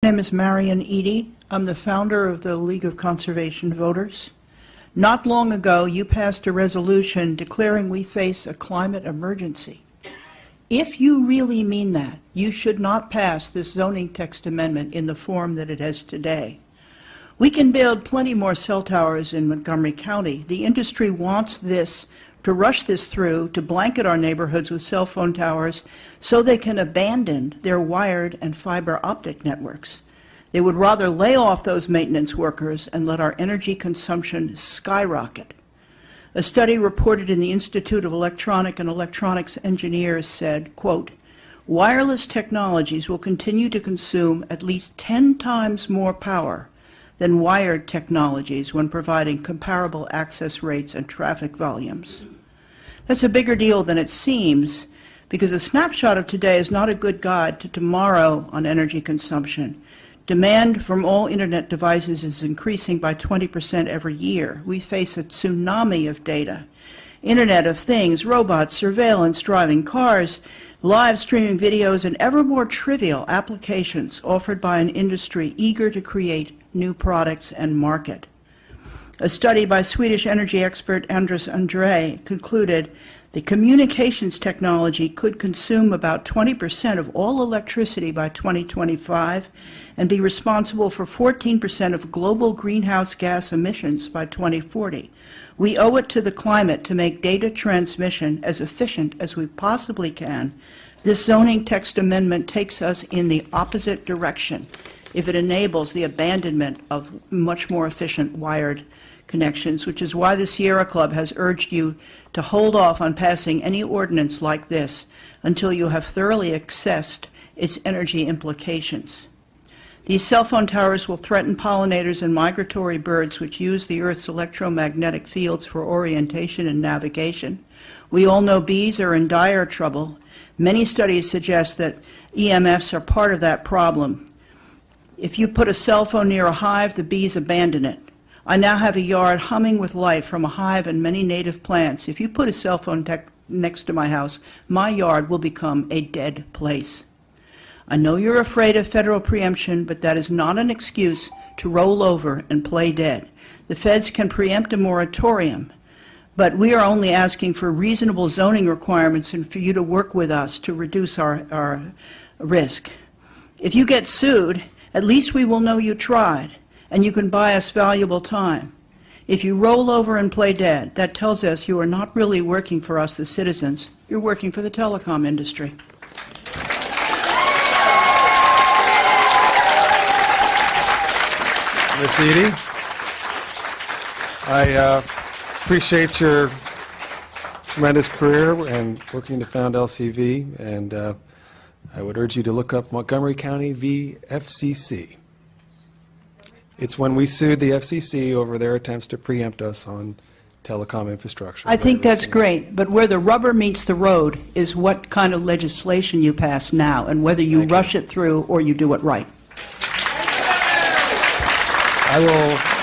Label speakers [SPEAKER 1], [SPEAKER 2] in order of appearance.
[SPEAKER 1] My name is Marion Eady. I'm the founder of the League of Conservation Voters. Not long ago, you passed a resolution declaring we face a climate emergency. If you really mean that, you should not pass this zoning text amendment in the form that it has today. We can build plenty more cell towers in Montgomery County. The industry wants this, to rush this through, to blanket our neighborhoods with cell phone towers so they can abandon their wired and fiber optic networks. They would rather lay off those maintenance workers and let our energy consumption skyrocket. A study reported in the Institute of Electronic and Electronics Engineers said, quote, wireless technologies will continue to consume at least 10 times more power than wired technologies when providing comparable access rates and traffic volumes. That's a bigger deal than it seems, because a snapshot of today is not a good guide to tomorrow on energy consumption. Demand from all Internet devices is increasing by 20% every year. We face a tsunami of data. Internet of Things, robots, surveillance, driving cars, live streaming videos, and ever more trivial applications offered by an industry eager to create new products and market. A study by Swedish energy expert Anders André concluded the communications technology could consume about 20% of all electricity by 2025 and be responsible for 14% of global greenhouse gas emissions by 2040. We owe it to the climate to make data transmission as efficient as we possibly can. This zoning text amendment takes us in the opposite direction if it enables the abandonment of much more efficient wired connections, which is why the Sierra Club has urged you to hold off on passing any ordinance like this until you have thoroughly assessed its energy implications. These cell phone towers will threaten pollinators and migratory birds which use the Earth's electromagnetic fields for orientation and navigation. We all know bees are in dire trouble. Many studies suggest that EMFs are part of that problem. If you put a cell phone near a hive, the bees abandon it. I now have a yard humming with life from a hive and many native plants. If you put a cell phone next to my house, my yard will become a dead place. I know you're afraid of federal preemption, but that is not an excuse to roll over and play dead. The feds can preempt a moratorium, but we are only asking for reasonable zoning requirements and for you to work with us to reduce our risk. If you get sued, at least we will know you tried, and you can buy us valuable time. If you roll over and play dead, that tells us you are not really working for us, the citizens. You're working for the telecom industry.
[SPEAKER 2] Ms. Eady, I appreciate your tremendous career and working to found LCV, and I would urge you to look up Montgomery County v. FCC. It's when we sued the FCC over their attempts to preempt us on telecom infrastructure.
[SPEAKER 1] I think that's great, but where the rubber meets the road is what kind of legislation you pass now and whether you rush it through or you do it right.
[SPEAKER 2] I will